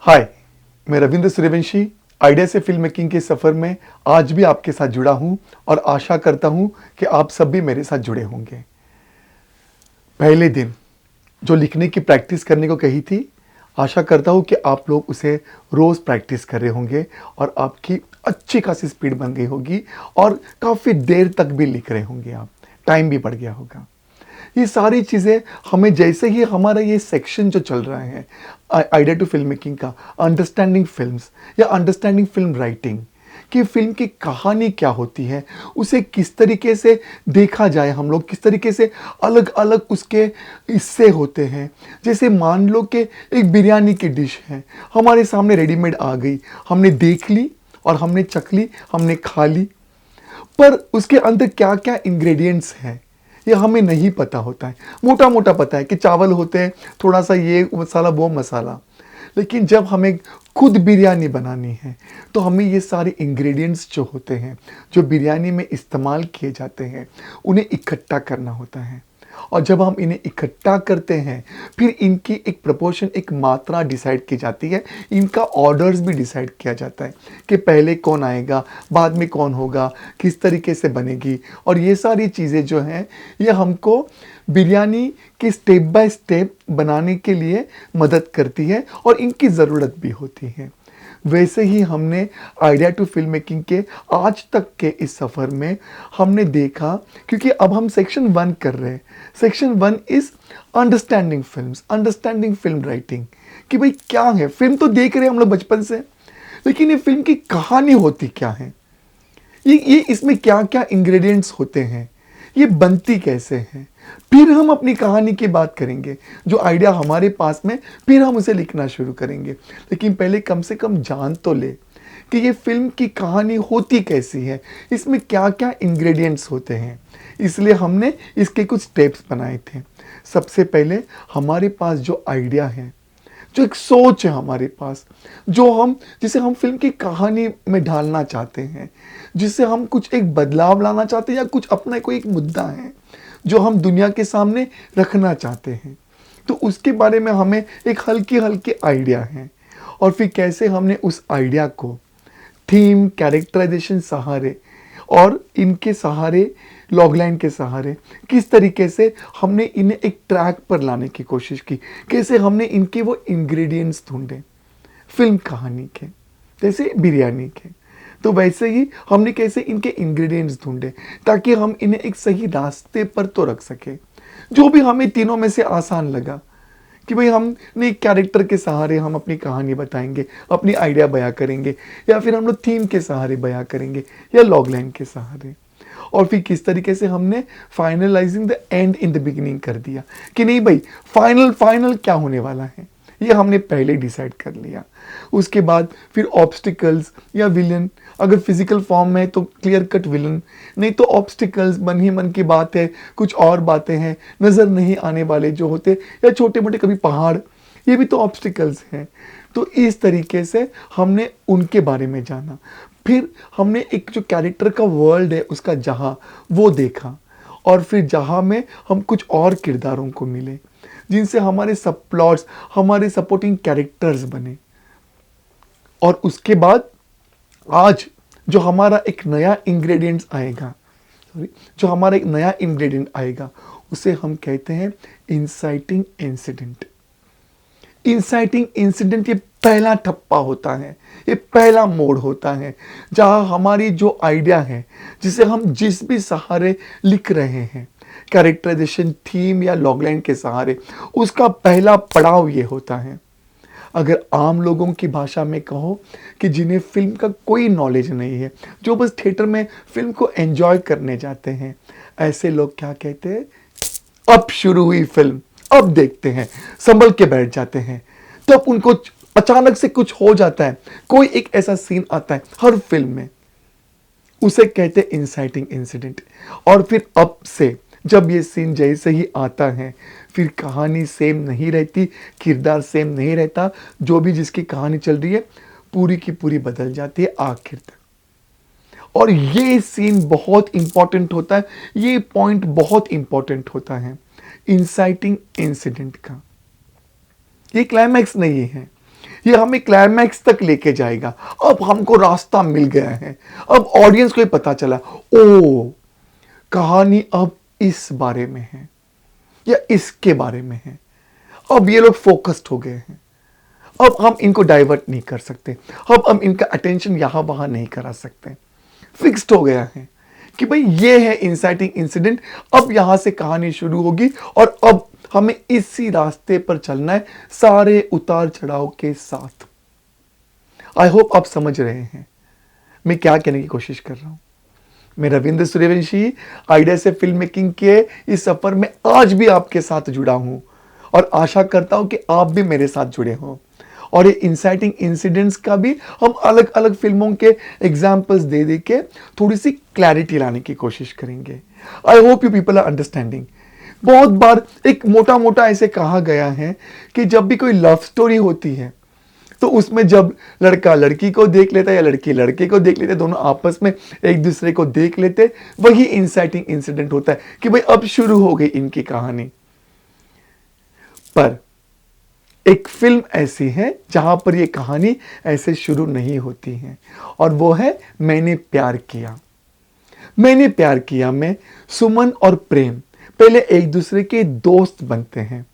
हाय, मैं रविंद्र सूर्यवंशी आइडिया से film making के सफ़र में आज भी आपके साथ जुड़ा हूं और आशा करता हूं कि आप सब भी मेरे साथ जुड़े होंगे। पहले दिन जो लिखने की प्रैक्टिस करने को कही थी, आशा करता हूं कि आप लोग उसे रोज़ प्रैक्टिस कर रहे होंगे और आपकी अच्छी खासी स्पीड बन गई होगी और काफ़ी देर तक भी लिख रहे होंगे आप, टाइम भी बढ़ गया होगा। ये सारी चीज़ें हमें जैसे ही हमारा ये सेक्शन जो चल रहा है आइडिया टू फिल्म मेकिंग का, अंडरस्टैंडिंग फिल्म्स या अंडरस्टैंडिंग फिल्म राइटिंग, कि फिल्म की कहानी क्या होती है, उसे किस तरीके से देखा जाए, हम लोग किस तरीके से अलग अलग उसके हिस्से होते हैं। जैसे मान लो कि एक बिरयानी की डिश है, हमारे सामने रेडीमेड आ गई, हमने देख ली और हमने चख ली, हमने खा ली, पर उसके अंदर क्या क्या इंग्रेडिएंट्स हैं ये हमें नहीं पता होता है। मोटा मोटा पता है कि चावल होते हैं, थोड़ा सा ये मसाला वो मसाला, लेकिन जब हमें खुद बिरयानी बनानी है तो हमें ये सारे इंग्रेडिएंट्स जो होते हैं, जो बिरयानी में इस्तेमाल किए जाते हैं, उन्हें इकट्ठा करना होता है। और जब हम इन्हें इकट्ठा करते हैं फिर इनकी एक प्रोपोर्शन, एक मात्रा डिसाइड की जाती है, इनका ऑर्डर्स भी डिसाइड किया जाता है कि पहले कौन आएगा, बाद में कौन होगा, किस तरीके से बनेगी। और ये सारी चीज़ें जो हैं ये हमको बिरयानी की स्टेप बाय स्टेप बनाने के लिए मदद करती है और इनकी ज़रूरत भी होती है। वैसे ही हमने आइडिया टू फिल्म मेकिंग के आज तक के इस सफ़र में हमने देखा, क्योंकि अब हम सेक्शन 1 कर रहे हैं। Section 1 is understanding films, understanding film writing, कि भाई क्या है, फिल्म तो देख रहे हैं हम लोग बचपन से, लेकिन ये फिल्म की कहानी होती क्या है, ये इसमें क्या क्या इंग्रेडिएंट्स होते हैं, ये बनती कैसे है। फिर हम अपनी कहानी की बात करेंगे, जो आइडिया हमारे पास में, फिर हम उसे लिखना शुरू करेंगे। लेकिन पहले कम से कम जान तो ले कि ये फिल्म की कहानी होती कैसी है, इसमें क्या क्या इंग्रेडिएंट्स होते हैं। इसलिए हमने इसके कुछ स्टेप्स बनाए थे। सबसे पहले हमारे पास जो आइडिया है, जो एक सोच है हमारे पास, जिसे हम फिल्म की कहानी में ढालना चाहते हैं, जिससे हम कुछ एक बदलाव लाना चाहते हैं, या कुछ अपना कोई एक मुद्दा है जो हम दुनिया के सामने रखना चाहते हैं, तो उसके बारे में हमें एक हल्की हल्की आइडिया है। और फिर कैसे हमने उस आइडिया को थीम, कैरेक्टराइजेशन सहारे और इनके सहारे, लॉगलाइन के सहारे, किस तरीके से हमने इन्हें एक ट्रैक पर लाने की कोशिश की, कैसे हमने इनके वो इंग्रेडिएंट्स ढूंढे फिल्म कहानी के, जैसे बिरयानी के, तो वैसे ही हमने कैसे इनके इंग्रेडिएंट्स ढूंढे ताकि हम इन्हें एक सही रास्ते पर तो रख सके। जो भी हमें तीनों में से आसान लगा कि भाई हमने कैरेक्टर के सहारे हम अपनी कहानी बताएंगे, अपनी आइडिया बयां करेंगे, या फिर हम लोग थीम के सहारे बयां करेंगे, या लॉगलाइन के सहारे। और फिर किस तरीके से हमने finalising the end in the beginning कर दिया कि नहीं भाई, फाइनल क्या होने वाला है ये हमने पहले डिसाइड कर लिया। उसके बाद फिर ऑब्स्टिकल्स या विलन, अगर फिजिकल फॉर्म में तो क्लियर कट विलन, नहीं तो ऑब्स्टिकल्स मन ही मन की बात है, कुछ और बातें हैं नज़र नहीं आने वाले जो होते, या छोटे मोटे कभी पहाड़, ये भी तो ऑब्स्टिकल्स हैं। तो इस तरीके से हमने उनके बारे में जाना। फिर हमने एक जो कैरेक्टर का वर्ल्ड है, उसका जहाँ, वो देखा। और फिर जहाँ में हम कुछ और किरदारों को मिले जिनसे हमारे सब प्लॉट्स, हमारे सपोर्टिंग कैरेक्टर्स बने। और उसके बाद आज जो हमारा एक नया इंग्रेडिएंट्स आएगा, जो हमारा एक नया इंग्रेडिएंट आएगा, उसे हम कहते हैं इंसाइटिंग इंसिडेंट। इंसाइटिंग इंसिडेंट ये पहला ठप्पा होता है, ये पहला मोड़ होता है, जहां हमारी जो आइडिया है, जिसे हम जिस भी सहारे लिख रहे हैं, कैरेक्टराइजेशन, थीम या लॉगलाइन के सहारे, उसका पहला पड़ाव ये होता है। अगर आम लोगों की भाषा में कहो कि जिन्हें फिल्म का कोई नॉलेज नहीं है, जो बस थिएटर में फिल्म को एंजॉय करने जाते हैं, ऐसे लोग क्या कहते हैं, अब शुरू हुई फिल्म, अब देखते हैं, संभल के बैठ जाते हैं। तब उनको अचानक से कुछ हो जाता है, कोई एक ऐसा सीन आता है हर फिल्म में, उसे कहते हैं इंसाइटिंग इंसिडेंट। और फिर अब से जब ये सीन जैसे ही आता है, फिर कहानी सेम नहीं रहती, किरदार सेम नहीं रहता, जो भी जिसकी कहानी चल रही है पूरी की पूरी बदल जाती है आखिर तक। और ये सीन बहुत इंपॉर्टेंट होता है, ये पॉइंट बहुत इंपॉर्टेंट होता है इंसाइटिंग इंसिडेंट का। ये क्लाइमैक्स नहीं है, ये हमें क्लाइमैक्स तक लेके जाएगा। अब हमको रास्ता मिल गया है, अब ऑडियंस को ये पता चला, ओ कहानी अब इस बारे में है या इसके बारे में है। अब ये लोग फोकस्ड हो गए हैं, अब हम इनको डाइवर्ट नहीं कर सकते, अब हम इनका अटेंशन यहां वहां नहीं करा सकते। फिक्स्ड हो गया है कि भाई ये है इंसाइटिंग इंसिडेंट, अब यहां से कहानी शुरू होगी और अब हमें इसी रास्ते पर चलना है, सारे उतार चढ़ाव के साथ। आई होप आप समझ रहे हैं मैं क्या कहने की कोशिश कर रहा हूं। मैं रविंद्र सूर्यवंशी आइडिया से फिल्म मेकिंग के इस सफर में आज भी आपके साथ जुड़ा हूं और आशा करता हूं कि आप भी मेरे साथ जुड़े हों। और ये इंसाइटिंग इंसिडेंट्स का भी हम अलग अलग फिल्मों के एग्जाम्पल्स दे दे के थोड़ी सी क्लैरिटी लाने की कोशिश करेंगे। I hope you people are understanding. बहुत बार एक मोटा मोटा ऐसे कहा गया है कि जब भी कोई लव स्टोरी होती है तो उसमें जब लड़का लड़की को देख लेता है या लड़की लड़के को देख लेते हैं, दोनों आपस में एक दूसरे को देख लेते, वही इंसाइटिंग इंसिडेंट होता है कि भाई अब शुरू हो गई इनकी कहानी। पर एक फिल्म ऐसी है जहां पर यह कहानी ऐसे शुरू नहीं होती है और वो है मैंने प्यार किया। मैंने प्यार किया में सुमन और प्रेम पहले एक दूसरे के दोस्त बनते हैं,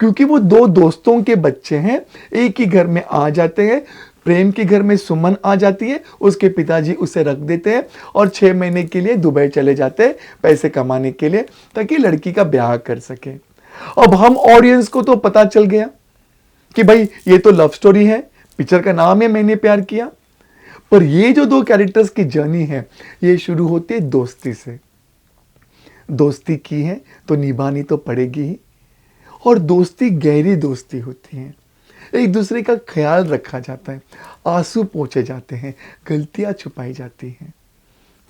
क्योंकि वो दो दोस्तों के बच्चे हैं, एक ही घर में आ जाते हैं। प्रेम के घर में सुमन आ जाती है, उसके पिताजी उसे रख देते हैं और 6 महीने के लिए दुबई चले जाते हैं पैसे कमाने के लिए, ताकि लड़की का ब्याह कर सके। अब हम ऑडियंस को तो पता चल गया कि भाई ये तो लव स्टोरी है, पिक्चर का नाम है मैंने प्यार किया, पर ये जो दो कैरेक्टर्स की जर्नी है ये शुरू होती है दोस्ती से। दोस्ती की है तो निभानी तो पड़ेगी ही, और दोस्ती गहरी दोस्ती होती है, एक दूसरे का ख्याल रखा जाता है, आंसू पोंछे जाते हैं, गलतियां छुपाई जाती हैं।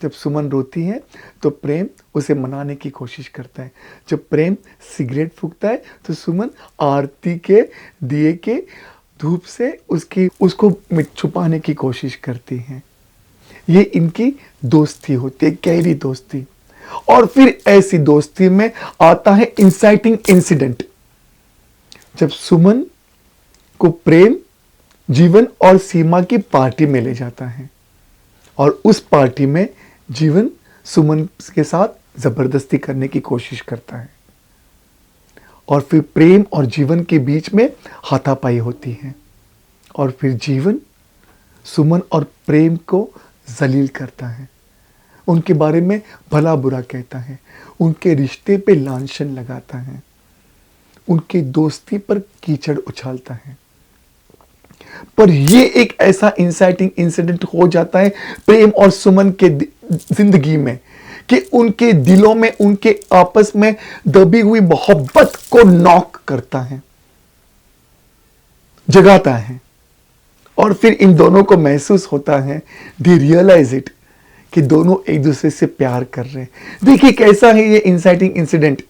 जब सुमन रोती है तो प्रेम उसे मनाने की कोशिश करता है, जब प्रेम सिगरेट फूंकता है तो सुमन आरती के दिए के धूप से उसको छुपाने की कोशिश करती है। ये इनकी दोस्ती होती है, गहरी दोस्ती। और फिर ऐसी दोस्ती में आता है इंसाइटिंग इंसिडेंट, जब सुमन को प्रेम जीवन और सीमा की पार्टी में ले जाता है और उस पार्टी में जीवन सुमन के साथ जबरदस्ती करने की कोशिश करता है और फिर प्रेम और जीवन के बीच में हाथापाई होती है और फिर जीवन सुमन और प्रेम को जलील करता है, उनके बारे में भला बुरा कहता है, उनके रिश्ते पे लांछन लगाता है, उनकी दोस्ती पर कीचड़ उछालता है। पर ये एक ऐसा इंसाइटिंग इंसिडेंट हो जाता है प्रेम और सुमन के जिंदगी में कि उनके दिलों में, उनके आपस में दबी हुई मोहब्बत को नॉक करता है, जगाता है। और फिर इन दोनों को महसूस होता है, दे रियलाइज इट, कि दोनों एक दूसरे से प्यार कर रहे हैं। देखिए कैसा है ये इंसाइटिंग इंसिडेंट।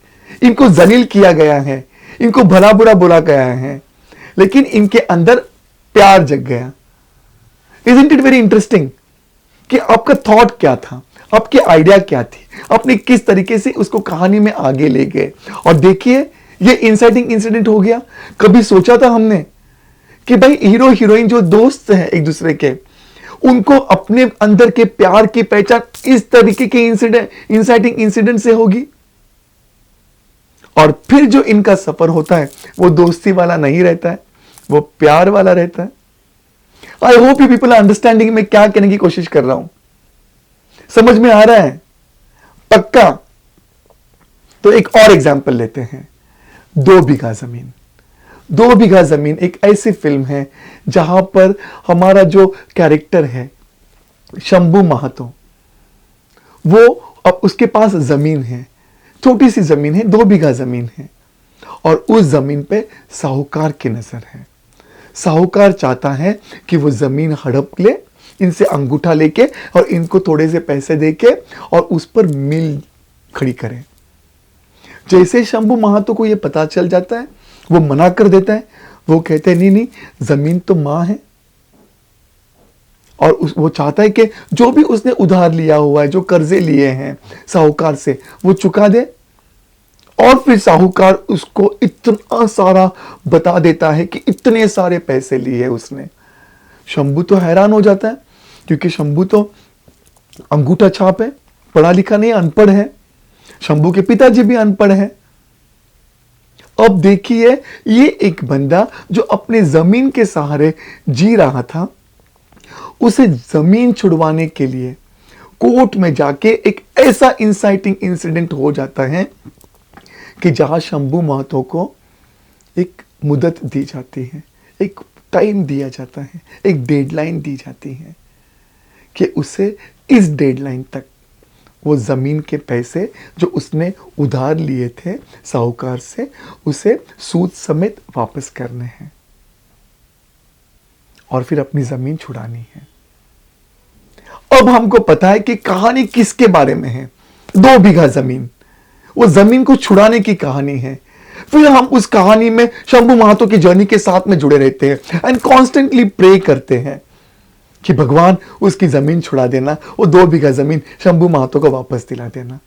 इनको जलील किया गया है, इनको भला बुरा बोला गया है, लेकिन इनके अंदर प्यार जग गया। Isn't it very interesting कि आपका थॉट क्या था, आपकी आइडिया क्या थी, आपने किस तरीके से उसको कहानी में आगे ले गए। और देखिए ये इंसाइटिंग इंसिडेंट हो गया। कभी सोचा था हमने कि भाई हीरो हीरोइन जो दोस्त हैं एक दूसरे के, उनको अपने अंदर के प्यार की पहचान इस तरीके के इंसाइटिंग इंसिडेंट से होगी। और फिर जो इनका सफर होता है वो दोस्ती वाला नहीं रहता है, वो प्यार वाला रहता है। I hope you people are understanding मैं क्या कहने की कोशिश कर रहा हूं, समझ में आ रहा है पक्का। तो एक और एग्जांपल लेते हैं, 2 बीघा जमीन। 2 बीघा जमीन एक ऐसी फिल्म है जहां पर हमारा जो कैरेक्टर है शंभू महतो, वो अब उसके पास जमीन है, छोटी सी जमीन है, 2 बीघा जमीन है, और उस जमीन पे साहूकार की नजर है। साहूकार चाहता है कि वो जमीन हड़प ले, इनसे अंगूठा लेके और इनको थोड़े से पैसे देके और उस पर मिल खड़ी करे। जैसे शंभू महतो को ये पता चल जाता है वो मना कर देता है। वो कहते हैं नहीं नहीं, जमीन तो मां है, और वो चाहता है कि जो भी उसने उधार लिया हुआ है, जो कर्जे लिए हैं साहूकार से, वो चुका दे और फिर साहूकार उसको इतना सारा बता देता है कि इतने सारे पैसे लिए उसने। शंभू तो हैरान हो जाता है, क्योंकि शंभू तो अंगूठा छाप है, पढ़ा लिखा नहीं, अनपढ़ है। शंभू के पिताजी भी अनपढ़ है। अब देखिए, ये एक बंदा जो अपने जमीन के सहारे जी रहा था, उसे जमीन छुड़वाने के लिए कोर्ट में जाके एक ऐसा इंसाइटिंग इंसिडेंट हो जाता है कि जहां शंभू महतो को एक मुदत दी जाती है, एक टाइम दिया जाता है, एक डेडलाइन दी जाती है कि उसे इस डेडलाइन तक वो जमीन के पैसे जो उसने उधार लिए थे साहूकार से, उसे सूद समेत वापस करने हैं और फिर अपनी जमीन छुड़ानी है। अब हमको पता है कि कहानी किसके बारे में है। 2 बीघा जमीन, वो जमीन को छुड़ाने की कहानी है। फिर हम उस कहानी में शंभू महतो की जर्नी के साथ में जुड़े रहते हैं एंड कॉन्स्टेंटली प्रे करते हैं कि भगवान उसकी जमीन छुड़ा देना, वो 2 बीघा जमीन शंभू महतो को वापस दिला देना।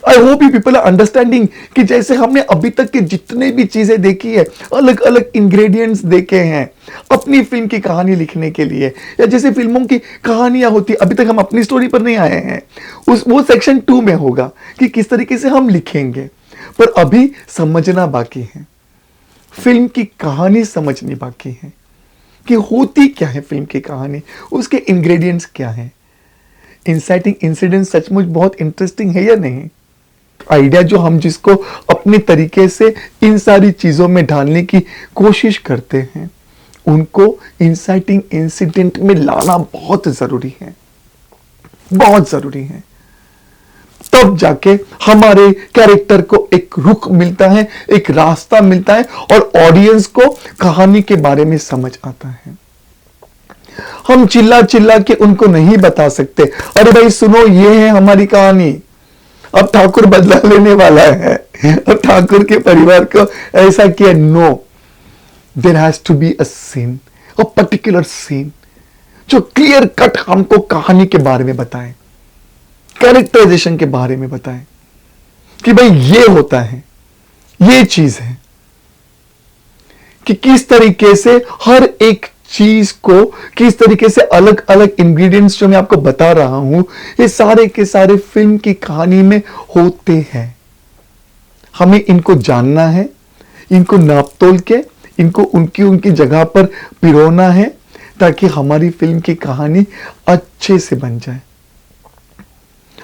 I hope you people are understanding कि जैसे हमने अभी तक की जितने भी चीजें देखी है, अलग अलग इंग्रेडिएंट्स देखे हैं अपनी फिल्म की कहानी लिखने के लिए, या जैसे फिल्मों की कहानियां होती, अभी तक हम अपनी स्टोरी पर नहीं आए हैं, वो सेक्शन 2 में होगा कि किस तरीके से हम लिखेंगे। पर अभी समझना बाकी है, फिल्म की कहानी समझनी बाकी है कि होती क्या है फिल्म की कहानी, उसके इंग्रेडिएंट्स क्या हैं। इंसाइटिंग इंसिडेंट सचमुच बहुत इंटरेस्टिंग है या नहीं? आइडिया जो हम जिसको अपने तरीके से इन सारी चीजों में ढालने की कोशिश करते हैं, उनको इंसाइटिंग इंसिडेंट में लाना बहुत जरूरी है, बहुत जरूरी है। तब जाके हमारे कैरेक्टर को एक रुख मिलता है, एक रास्ता मिलता है और ऑडियंस को कहानी के बारे में समझ आता है। हम चिल्ला चिल्ला के उनको नहीं बता सकते, अरे भाई सुनो, ये है हमारी कहानी, अब ठाकुर बदला लेने वाला है, अब ठाकुर के परिवार को ऐसा किया। No, there has to be a scene, a particular scene जो क्लियर कट हमको कहानी के बारे में बताए, कैरेक्टराइजेशन के बारे में बताए कि भाई ये होता है, ये चीज है, कि किस तरीके से हर एक चीज को, किस तरीके से अलग अलग इंग्रेडिएंट्स जो मैं आपको बता रहा हूं, ये सारे के सारे फिल्म की कहानी में होते हैं। हमें इनको जानना है, इनको नाप तोल के, इनको उनकी उनकी जगह पर पिरोना है, ताकि हमारी फिल्म की कहानी अच्छे से बन जाए।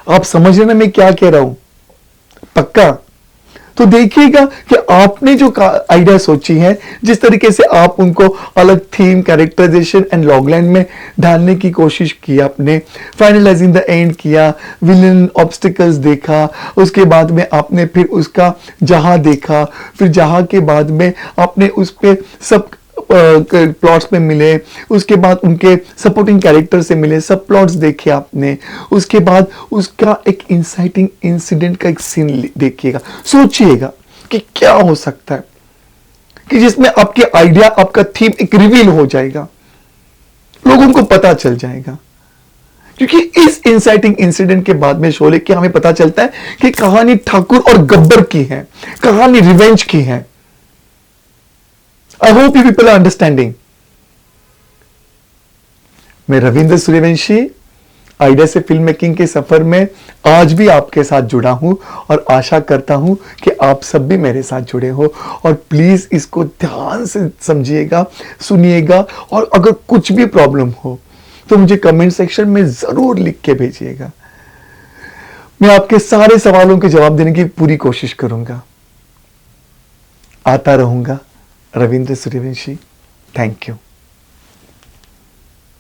आप समझ रहे ना मैं क्या कह रहा हूं? पक्का? तो देखिएगा कि आपने जो आइडिया सोची है, जिस तरीके से आप उनको अलग थीम, कैरेक्टराइजेशन एंड लॉगलाइन में डालने की कोशिश की, आपने फाइनलाइजिंग द एंड किया, विलन ऑब्स्टिकल्स देखा, उसके बाद में आपने फिर उसका जहां देखा, फिर जहां के बाद में आपने उस पे सब प्लॉट्स में मिले, उसके बाद उनके सपोर्टिंग कैरेक्टर से मिले, सब प्लॉट्स देखे आपने, उसके बाद उसका एक इंसाइटिंग इंसिडेंट का एक सीन देखिएगा, सोचिएगा कि क्या हो सकता है कि जिसमें आपके आइडिया, आपका थीम एक रिवील हो जाएगा, लोगों को पता चल जाएगा। क्योंकि इस इंसाइटिंग इंसिडेंट के बाद में शोले की हमें पता चलता है कि कहानी ठाकुर और गब्बर की है, कहानी रिवेंज की है। I hope you people are understanding. मैं रविंद्र सूर्यवंशी आइडिया से फिल्म मेकिंग के सफर में आज भी आपके साथ जुड़ा हूं और आशा करता हूं कि आप सब भी मेरे साथ जुड़े हो। और प्लीज इसको ध्यान से समझिएगा, सुनिएगा, और अगर कुछ भी प्रॉब्लम हो तो मुझे कमेंट सेक्शन में जरूर लिख के भेजिएगा। मैं आपके सारे सवालों के जवाब देने की पूरी कोशिश करूंगा। आता रहूंगा। Ravindra Suryavanshi, thank you.